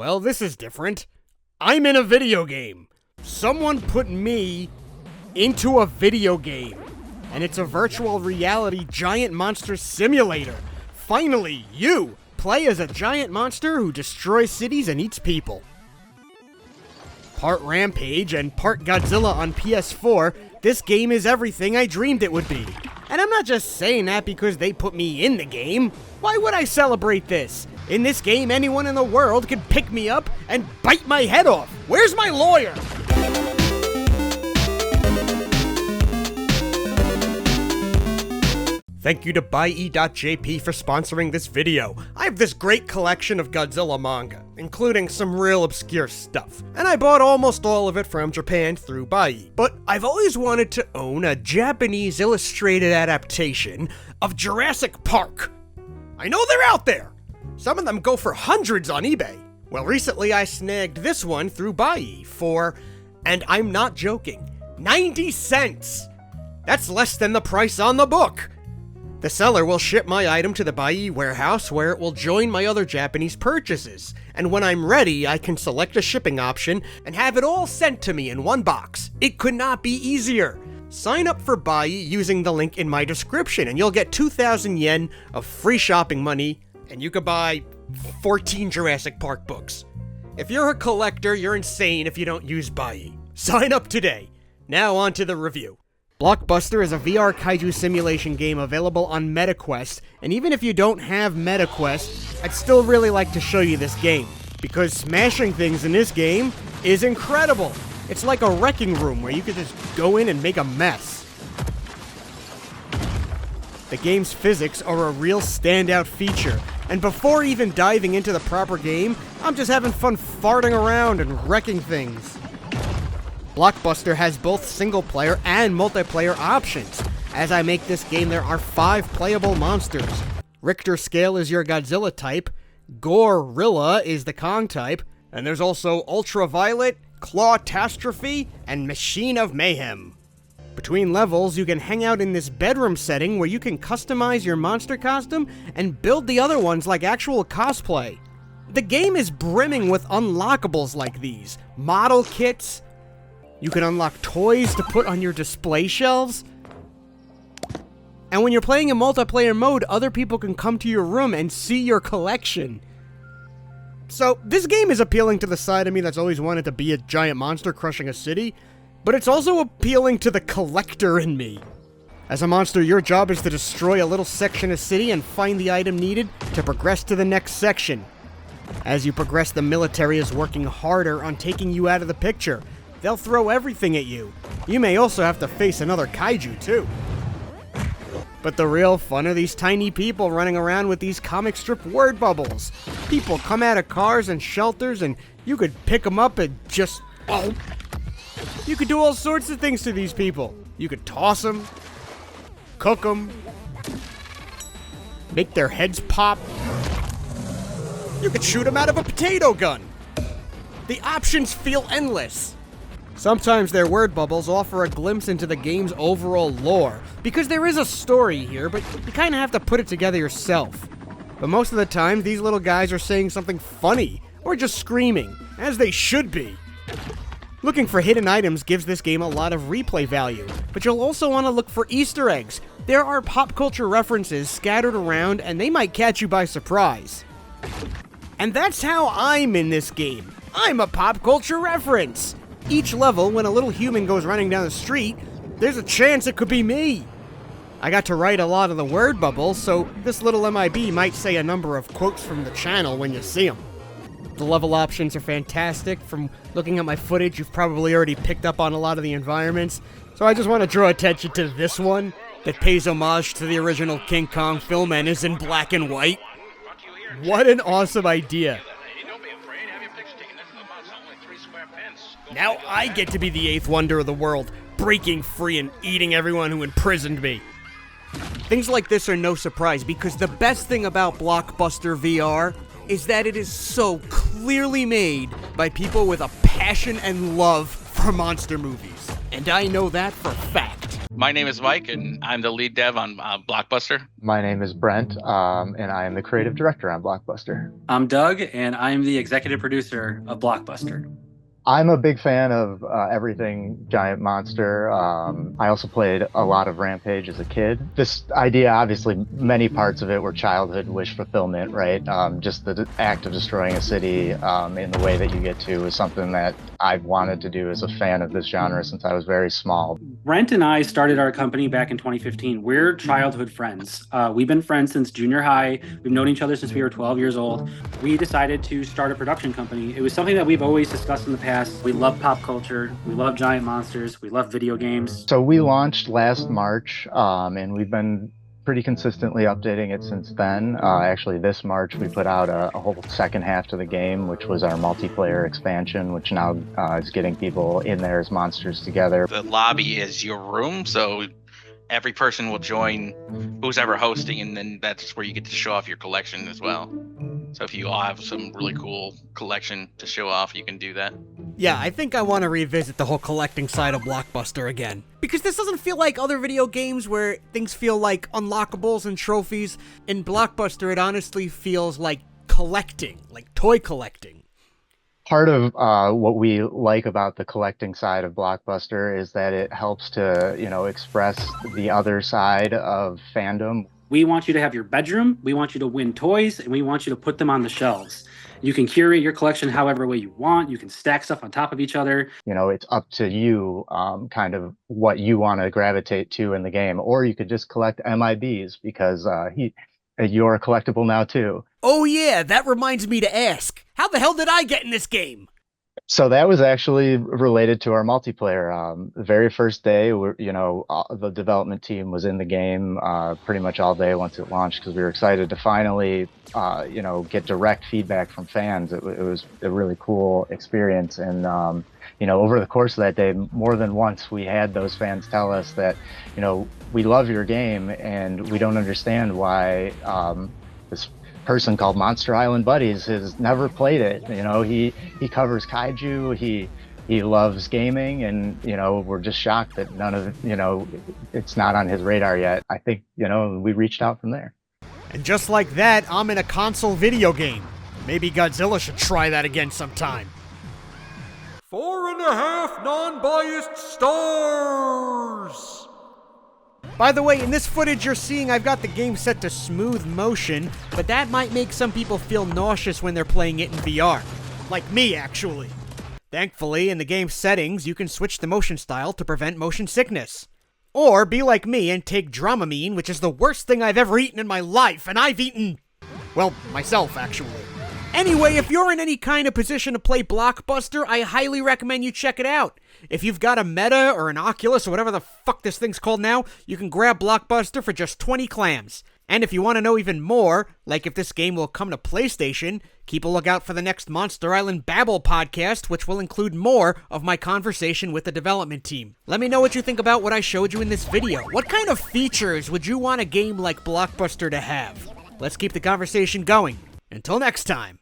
Well, this is different. I'm in a video game. Someone put me into a video game. And it's a virtual reality giant monster simulator. Finally, you play as a giant monster who destroys cities and eats people. Part Rampage and part Godzilla on PS4, this game is everything I dreamed it would be. And I'm not just saying that because they put me in the game. Why would I celebrate this? In this game, anyone in the world could pick me up and bite my head off. Where's my lawyer? Thank you to Buyee.jp for sponsoring this video. I have this great collection of Godzilla manga, including some real obscure stuff, and I bought almost all of it from Japan through Buyee. But I've always wanted to own a Japanese illustrated adaptation of Jurassic Park. I know they're out there! Some of them go for hundreds on eBay. Well, recently I snagged this one through Buyee for, and I'm not joking, 90 cents! That's less than the price on the book! The seller will ship my item to the Buyee warehouse where it will join my other Japanese purchases, and when I'm ready, I can select a shipping option and have it all sent to me in one box. It could not be easier. Sign up for Buyee using the link in my description and you'll get 2,000 yen of free shopping money, and you could buy 14 Jurassic Park books. If you're a collector, you're insane if you don't use Buyee. Sign up today. Now on to the review. Blockbuster is a VR kaiju simulation game available on MetaQuest, and even if you don't have MetaQuest, I'd still really like to show you this game, because smashing things in this game is incredible. It's like a wrecking room where you could just go in and make a mess. The game's physics are a real standout feature, and before even diving into the proper game, I'm just having fun farting around and wrecking things. Blockbuster has both single-player and multiplayer options. As I make this game, there are 5 playable monsters. Richter Scale is your Godzilla type, Gorilla is the Kong type, and there's also Ultraviolet, Clawtastrophe, and Machine of Mayhem. Between levels, you can hang out in this bedroom setting where you can customize your monster costume and build the other ones like actual cosplay. The game is brimming with unlockables like these, model kits. You can unlock toys to put on your display shelves. And when you're playing in multiplayer mode, other people can come to your room and see your collection. So, this game is appealing to the side of me that's always wanted to be a giant monster crushing a city, but it's also appealing to the collector in me. As a monster, your job is to destroy a little section of city and find the item needed to progress to the next section. As you progress, the military is working harder on taking you out of the picture. They'll throw everything at you. You may also have to face another kaiju, too. But the real fun are these tiny people running around with these comic strip word bubbles. People come out of cars and shelters, and you could pick them up and just... oh! You could do all sorts of things to these people. You could toss them, cook them, make their heads pop. You could shoot them out of a potato gun. The options feel endless. Sometimes their word bubbles offer a glimpse into the game's overall lore, because there is a story here, but you kind of have to put it together yourself. But most of the time, these little guys are saying something funny, or just screaming, as they should be. Looking for hidden items gives this game a lot of replay value, but you'll also want to look for Easter eggs. There are pop culture references scattered around, and they might catch you by surprise. And that's how I'm in this game. I'm a pop culture reference. Each level, when a little human goes running down the street, there's a chance it could be me. I got to write a lot of the word bubbles, so this little MIB might say a number of quotes from the channel when you see them. The level options are fantastic. From looking at my footage, you've probably already picked up on a lot of the environments, so I just want to draw attention to this one that pays homage to the original King Kong film and is in black and white. What an awesome idea. Now I get to be the 8th wonder of the world, breaking free and eating everyone who imprisoned me. Things like this are no surprise, because the best thing about Blockbuster VR is that it is so clearly made by people with a passion and love for monster movies. And I know that for a fact. My name is Mike, and I'm the lead dev on Blockbuster. My name is Brent, and I am the creative director on Blockbuster. I'm Doug, and I'm the executive producer of Blockbuster. I'm a big fan of everything Giant Monster. I also played a lot of Rampage as a kid. This idea, obviously, many parts of it were childhood wish fulfillment, right? Just the act of destroying a city in the way that you get to is something that I've wanted to do as a fan of this genre since I was very small. Brent and I started our company back in 2015. We're childhood friends. We've been friends since junior high. We've known each other since we were 12 years old. We decided to start a production company. It was something that we've always discussed in the past. We love pop culture. We love giant monsters. We love video games. So we launched last March, and we've been pretty consistently updating it since then. Actually, this March we put out a whole second half to the game, which was our multiplayer expansion, which now is getting people in there as monsters together. The lobby is your room, so every person will join who's ever hosting, and then that's where you get to show off your collection as well. So if you all have some really cool collection to show off, you can do that. Yeah, I think I want to revisit the whole collecting side of Blockbuster again. Because this doesn't feel like other video games where things feel like unlockables and trophies. In Blockbuster, it honestly feels like collecting, like toy collecting. Part of what we like about the collecting side of Blockbuster is that it helps to, express the other side of fandom. We want you to have your bedroom, we want you to win toys, and we want you to put them on the shelves. You can curate your collection however way you want. You can stack stuff on top of each other. It's up to you, kind of what you want to gravitate to in the game. Or you could just collect MIBs because you're collectible now too. Oh yeah, that reminds me to ask, how the hell did I get in this game? So that was actually related to our multiplayer. The very first day, the development team was in the game pretty much all day once it launched because we were excited to finally, get direct feedback from fans. It was a really cool experience. And, over the course of that day, more than once, we had those fans tell us that, we love your game and we don't understand why this person called Monster Island Buddies has never played it. He covers kaiju, he loves gaming, and we're just shocked that none of it's not on his radar yet. I think we reached out from there. And just like that, I'm in a console video game. Maybe Godzilla should try that again sometime. 4.5 non-biased stars! By the way, in this footage you're seeing, I've got the game set to smooth motion, but that might make some people feel nauseous when they're playing it in VR. Like me, actually. Thankfully, in the game's settings, you can switch the motion style to prevent motion sickness. Or be like me and take Dramamine, which is the worst thing I've ever eaten in my life, and I've eaten, well, myself, actually. Anyway, if you're in any kind of position to play Blockbuster, I highly recommend you check it out. If you've got a Meta or an Oculus or whatever the fuck this thing's called now, you can grab Blockbuster for just 20 clams. And if you want to know even more, like if this game will come to PlayStation, keep a lookout for the next Monster Island Babble podcast, which will include more of my conversation with the development team. Let me know what you think about what I showed you in this video. What kind of features would you want a game like Blockbuster to have? Let's keep the conversation going. Until next time.